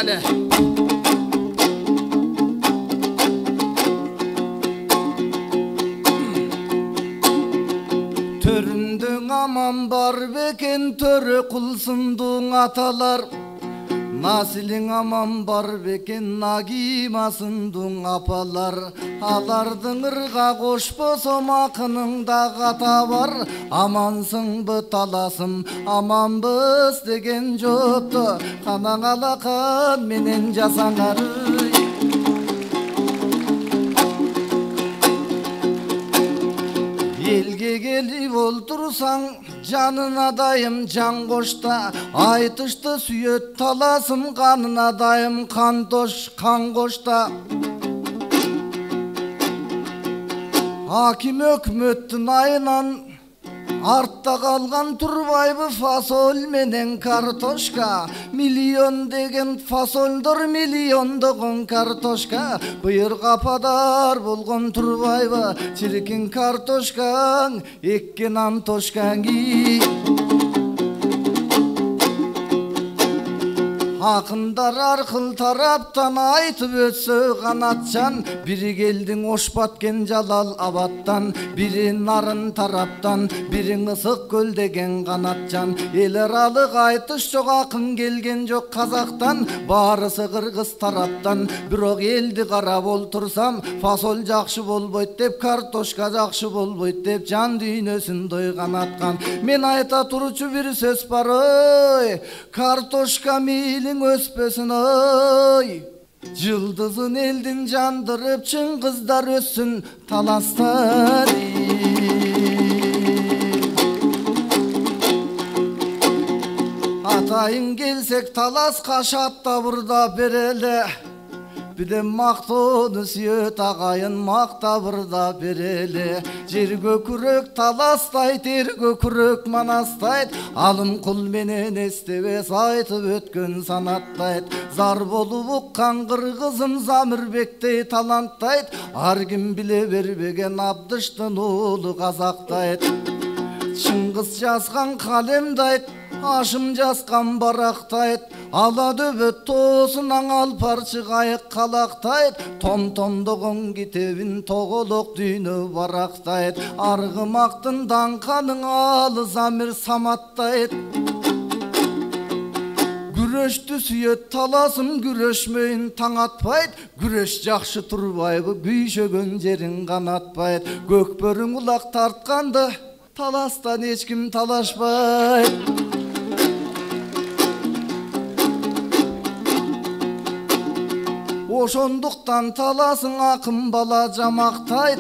Mayale. Töründün aman bar beken törü kulsundun atalar. Nasilin aman bar beken nagimasındun apalar. Alardın ırga koşbosum akınında kata var. Amansın bı talasım aman bız degen joptu. Kanan alakan menen jasanar. Elge gelip oltursan canına dayım can koşta. Aytıştı süyöt talasım kanına dayım kan toş kan koşta. Hakim hökmöttün ayınan artta kalgan turbaybı fasol menen kartoşka. Milyon degen fasoldur milyondogun kartoşka. Bıyır kapadar bulgun turbaybı çirkin kartoşkan ekkin antoşkan gi. Akındar arkıl taraptan aytıp ötsö kanatcan. Biri geldin oşbatken jalal abattan. Biri narın taraptan, biri ısık göl degen kanatcan. Eler alık aytış çok akın gelgen jok Kazaktan. Barısı Kırgız taraptan. Birok eldi karab oltursam fasol jakşı bolboyt dep, kartoşka jakşı bolboyt dep can düynösүн doygan atkan. Men ayta turuçu bir söz bar oy, kartoşka mili öspösün oy. Yıldızın eldin jandırıp çın kızlar össün talastar. Atayın gelsek talas kaşatta burada berele. Bidem maktonu süyöt ağayın makta burada berele. Jer gökürök talastayt, er gökürök manastayt. Alım kul menen estebes aytıp ötkön sanattayt. Zar bolup ukkan kırgızım Zamirbek'tey talanttayt. Ar kim bile berбеген Abdıştın oğlu Kazaktayt. Çыңгыз жазган калемдайт, Ашым жазган барактайт. Ала дөбөт тоосунан алпарчы кайык калактайт. Том-томдогон китебин тоголок дүйнө барактайт. Аргымактын даңканын алы Замир саматтайт. Güreştü süyöt talasım güreşmeyin taң atpayt. Güreş jakşı turbayбы күйшөгөн жерин канатпайт. Көкбөрүң улак тартканды talastan hiç kim talaşpayt. Oşonduktan talasın akın bala jamaktayt.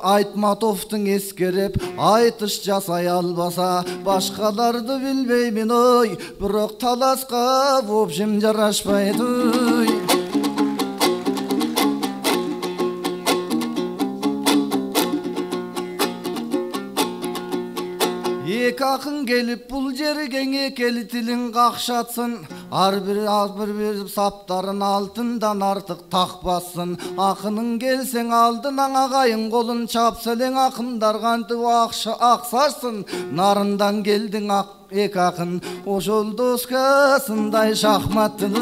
Айтматовтың ескереп айтыш жасай албаса, башкаларды билбеймин ой, бирок таласка в общем жарашпайт ой. Эки акын келип бул жерге экели тилин какшатсын. Ар bir саптарын алтындан артык такпасын. Акынын келсең алдынан агайын колун чапса элең акындар кантип аксарсын. Нарындан келдиң эки акын, ошол доскасындай шахматтын.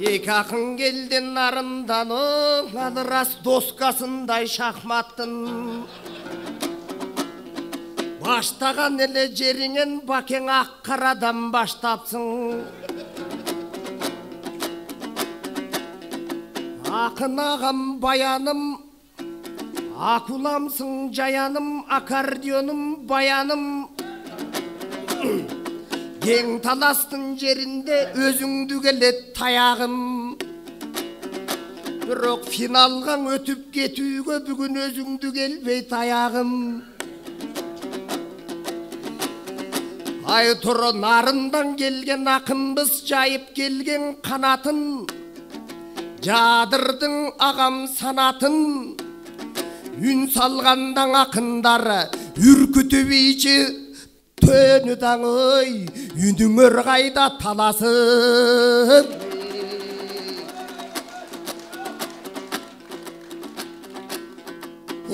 Эки акын келдин нарындан, адырас доскасындай шахматтын. Баштаган эле жериңен бакең ак карадан баштапсың. Акын агам баяным, акуламсың жаяным, аккордеоным баяным. Кең таластын жеринде өзүңдү келет таягым. Бирок финалга өтүп кетүүгө бүгүн өзүңдү келбей таягым. Ай туро нарындан келген акынбыз жайып келген канатын. Жадырдың агам санатын. Үн салғандан ақындары үркітіп ичі төні даңый, үніңір қайда таласын.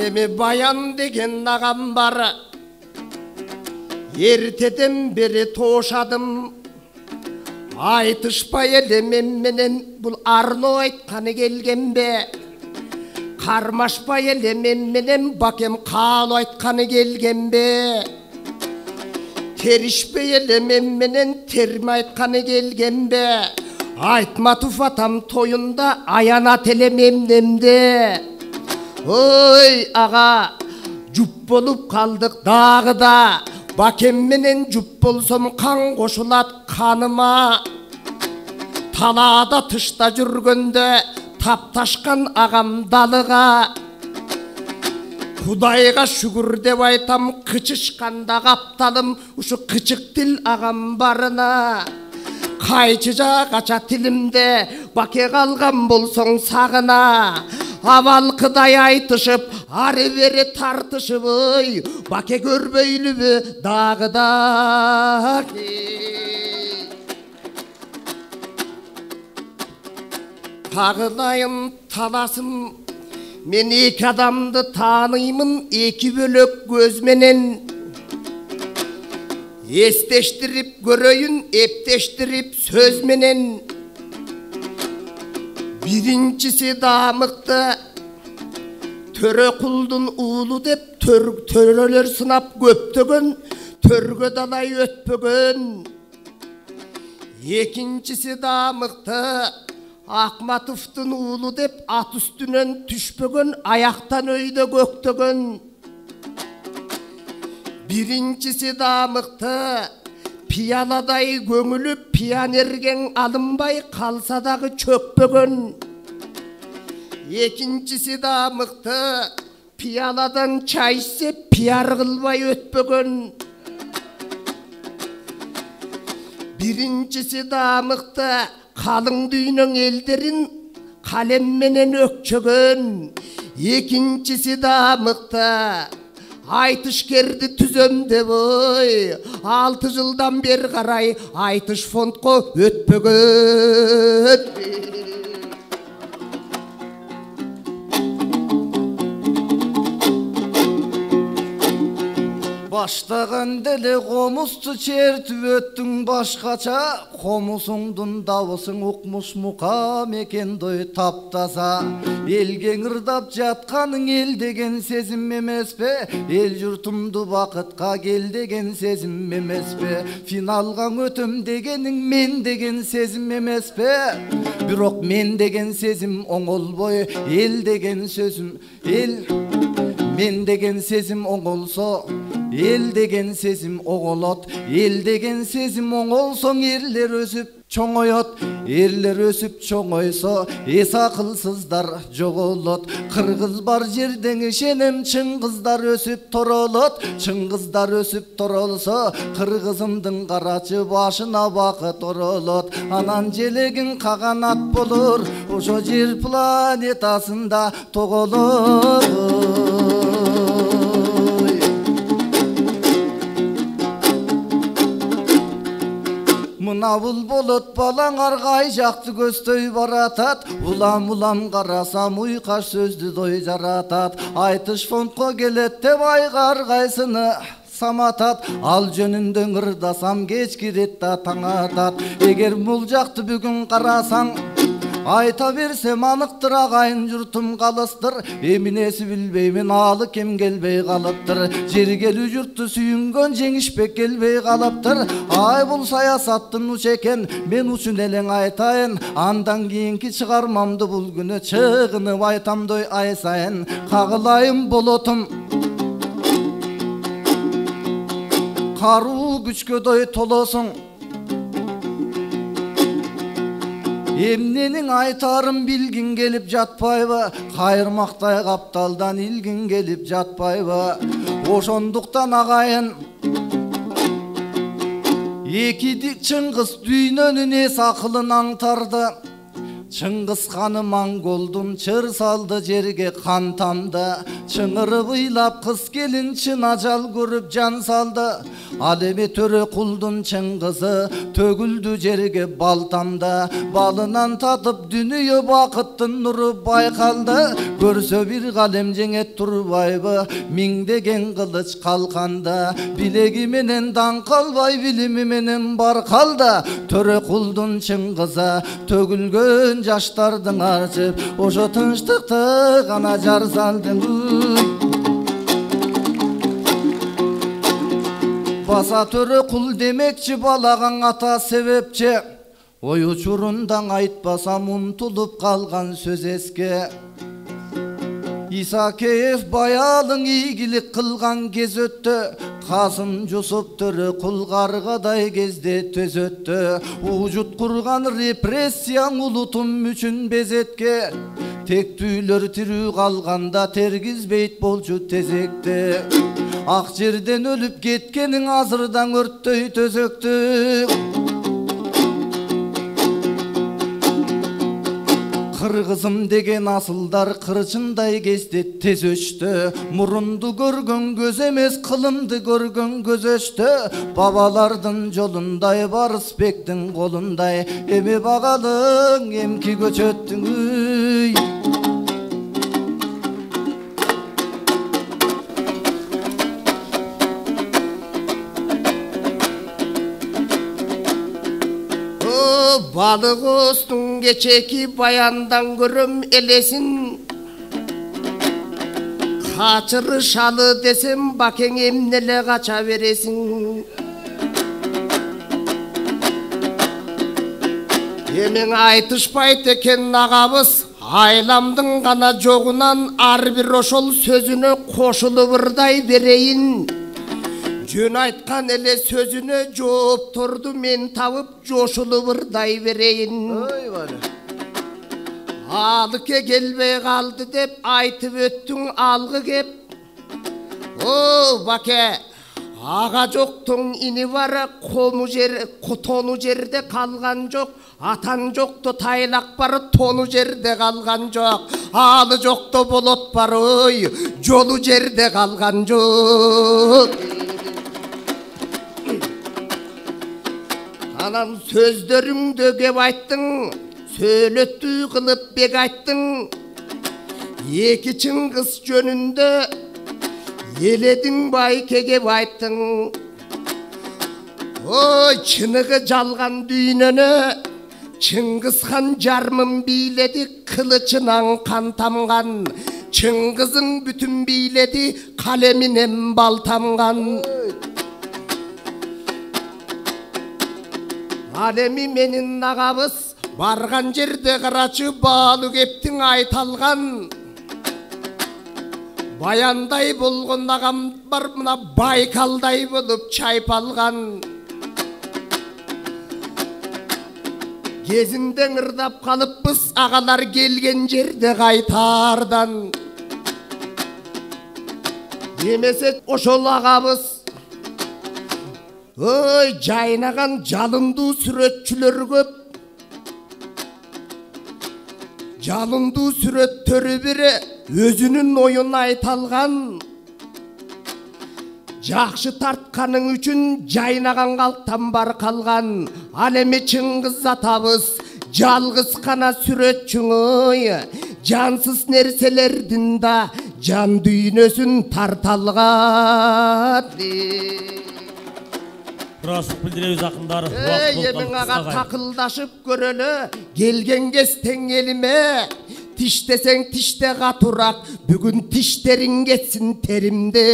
Еме баян деген ағам бар, ертеден бері тошадым. Айтышпай елеменменен бұл арно айтқаны келген бе? Қармашпай елеменменен бакем қалы айтқаны келген бе? Терішпей елеменменен терме айтқаны келген бе? Айтма туфатам тойында аяна телемемнемде. Ой аға, жұп болып қалдық дағы да. Бакемменен жұп болсам қан қошылат қаныма. Талада тышта жүргенде тапташқан ағам далыға. Құдайға шүгір деп айтам, қычышқанда қапталым ұшы қычық тіл ағам барына. Қайчыжа қача тілімде баке қалған болсаң сағына. Авал қыдай айтышып, ары бері тартышып, ой, баке көрбейлі бі дағыда. Тағылайын таласым, мен екі адамды таныймын екі бөлік көзменен. Естештіріп көрейін, ептештіріп сөзменен. Биринчisi дамықты, төрі құлдың ұлы деп төрелер сынап көптігін, төрге далай өтпігін. Екіншісі дамықты, Ақматовтың ұлы деп ат үстінен түшпігін, аяқтан өйді көктігін. Биринчisi дамықты, пияладай көңіліп, пионерген алынбай қалса дағы чөкпігін. Екіншісі дамықты, пияладан чай сеп, пияр қылбай өтпігін. Биринчisi дамықты, қалың дүйнің елдерін қалемменен өкчігін. Екіншісі дамықты, айтышкерді түземде бой, 6 жылдан бер қарай айтыш фондқа өтпігін. Баштаған деле қомысты чертіп өттің башқача, қомысыңдың дауысың ұқмыш мұқам екен дой таптаса. Елге ыңырдап жатқаның ел деген сезім емес пе? Ел жұртымды бақытқа кел деген сезім емес пе? Финалған өтім дегенің мен деген сезім емес пе? Бирок мен деген сезім оңолбой, ел деген сөзім, мен деген сезім оңолсо, ел деген сезім оңолот. Ел деген сезім оңолсоң ерлер өсіп чоңойот. Ерлер өсіп чоңойсо эс акылсыздар жоголот. Кыргыз бар жерден ишенем, чын кыздар өсіп торолот. Чын кыздар өсіп торолсо кыргызымдын карачы башына бакыт оролот. Анан желегин каганат болор, ошо жер планетасында тоголот. Мынабыл болот балаң аргай жакты көздөй баратат. Улам карасам уйкаш сөздү дой жаратат. Айтыш фондко келет деп айга аргайсыны саматат. Ал жөнүндө ырдасам кеч кирет да таң атат. Эгер бул жакты бүгүн карасаң, айта берсем аныктыр, агайын журтум калыстыр. Эминеси билбеймин, алы кем келбей калыптыр. Жергелүү журтту сүйүнгөн жеңишпек келбей калыптыр. Ай бул саясаттын уч экен, мен учун элең айтайын. Андан кийинки чыгармамды бул күнү чыгынып айтамдой ай сайын. Кагылайым болотум каруу күчкөдөй толосуң. Эмненин айтарын билгин келип жатпайбы? Кайырмактай капталдан илгин келип жатпайбы? Ошондуктан агайын эки чыңгыз дүйнөнүн эс акылын аңтарды. Чыңгыз ханы Монголдун чыр салды жерге қан тамды. Чыңырып ыйлап кыз келин чын ажал көрүп жан салды. Ал эми Төреқұлдун Чыңгызы төгүлдү жерге балтамда. Балынан татып дүнүйө бакыттын нуру байкалды. Көрсө бир калем жеңет турбайбы миңдеген кылыч калканда. Билеги менен даң калбай билими менен бар калды. Төреқұлдун Чыңгызы төгүлгөн жаштардың арчып, ошо тынчтыкты гана жар салдың. Баса Төреқұл демекчи балаган ата себепчи, ой учурундан айтпасам унтулуп калган сөз эске. Исакеев баялың ийгилик кылган кез өттү. Касым Жусуп Төреқұл каргадай кезде төз өттү. Ужут курган репрессияң улутум үчүн безетке. Тектүүлөр тирүү калганда тергизбейт болчу тезекти. Ак жерден өлүп кеткениң азырдан өрттөй төзөктү. Кыргызым деген асылдар кырчындай кезде тез өчтү. Мурунду көргөн көз эмес, кылымды көргөн көз өчтү. Бабалардын жолундай, Барысбектин колундай, эми багалың эмки көчөттүң. Balık olsun geçeki bayandan görüm elesin. Kaçırışalı desem bakın emnele kaça veresin. Emin aytışpayt eken nağabız, aylamdın gana joğunan ar bir oşol sözünü koşulubırday vereyin. Жөн айтқан эле сөзүнө жооп турду, мен табып жошулубурдай берейин. Алыке келбей калды деп айтып өттүң алгы кеп. О баке, ага жоктун ини бар, тону жерде калган жок. Атан жокто тайлак бар, тону жерде калган жок. Алы жокто болот бар, ой, жолу жерде калган жок. Анан сөздөрүңдө кеп айттың, сөйлөттүү кылып бек айттың. Эки Чыңгыз жөнүндө эледиң байке кеп айттың. Ой, чыныгы жалган дүйнөнө Чыңгыз хан жармын бийледи, кылычынан кан тамган. Чыңгызың бүтүн бийледи, калеминен бал тамган. Алеми менин нагабыз барган жерде карачы баалы кептиң айталган. Баяндай болгон агам бар, мына Байкалдай болуп чайпалган. Кезинде ырдап калыппыз, агалар келген жерде кайтардан. Эмесе ошол агабыз ой, жайнаган жалындуу сүрөтчүлөр көп. Жалындуу сүрөттөрү бири өзүнүн оюн айталган. Жакшы тартканың үчүн жайнаган калктан бар калган. Ал эми Чыңгыз атабыз жалгыз гана сүрөтчүң, ой, жансыз нерселердин да жан дүйнөсүн тарталган. Расық білдіребіз ақындар. Емін аға тақылдашып көрөлі, келген кез тең еліме. Тиштесең тиште қатурақ, бүгін тиштерің кетсін теримде.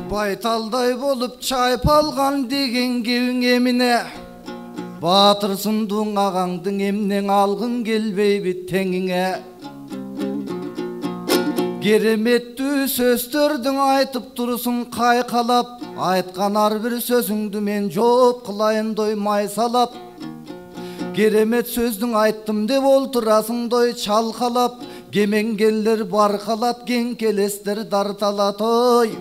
Байталдай болып чайпалған деген кеуің еміне. Батырсындың ағаңдың емнен алғын келбейбі теңіңе. Кереметтүү сөздөрдүң айтып турсуң кайкалап, айткан ар бир сөзүңдү мен жооп кылайын дой майсалап. Керемет сөздүң айттым деп олтурасың дой чалкалап, кемеңгелдер баркалат, кең келестер дарталат ой.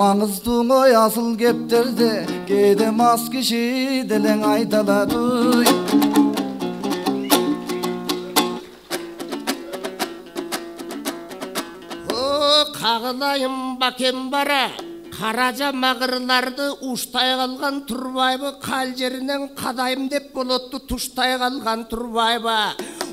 маңыздуу ой асыл кептерде кээде мас киши делең айталат Қағылайым бакен бара қаража мағырларды ұштай қалған Турбайбы қал жерінен қадайым деп болотты тұштай қалған Турбайбы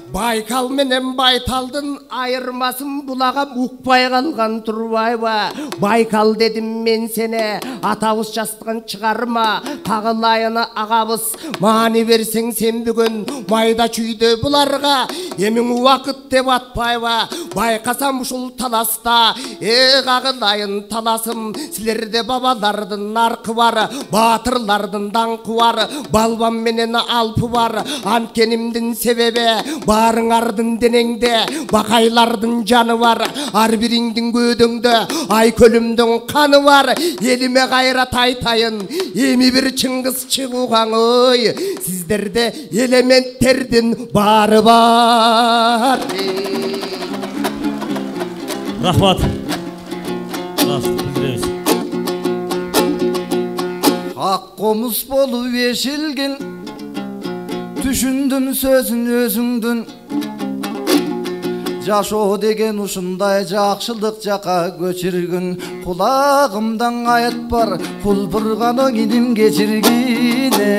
Байкал менен Байталдын айырмасын бұлағам ұқпай қалған Турбайбы Байкал дедім мен сені атабыз жастығын шығарма Қағылайыны ағабыз маны берсең сен бүгін майда чүйді бұларға емің уақыт деп атпайбы байқасам ұшыл таласта Қағылайын таласым сілерде бабалардың нарқы бар батырлардың даңқы бар балбам менен алпы бар анткенімдің себебі барыңардың денеңде бақайлардың жаны бар ар бириңдің көдөңдө ай көлімдің қаны бар еліме қайрат айтайын эми бир чыңгыз чыгугаң ой сиздерде элементтердин бары бар Рахмат. Растық білдіреміз. ак комуз болуп эшилген түшүндүм сөзүн өзүңдүн жашоо деген ушундай жакшылык жака көчүргүн кулагымдан аят бар кулпурганың иним кечиргине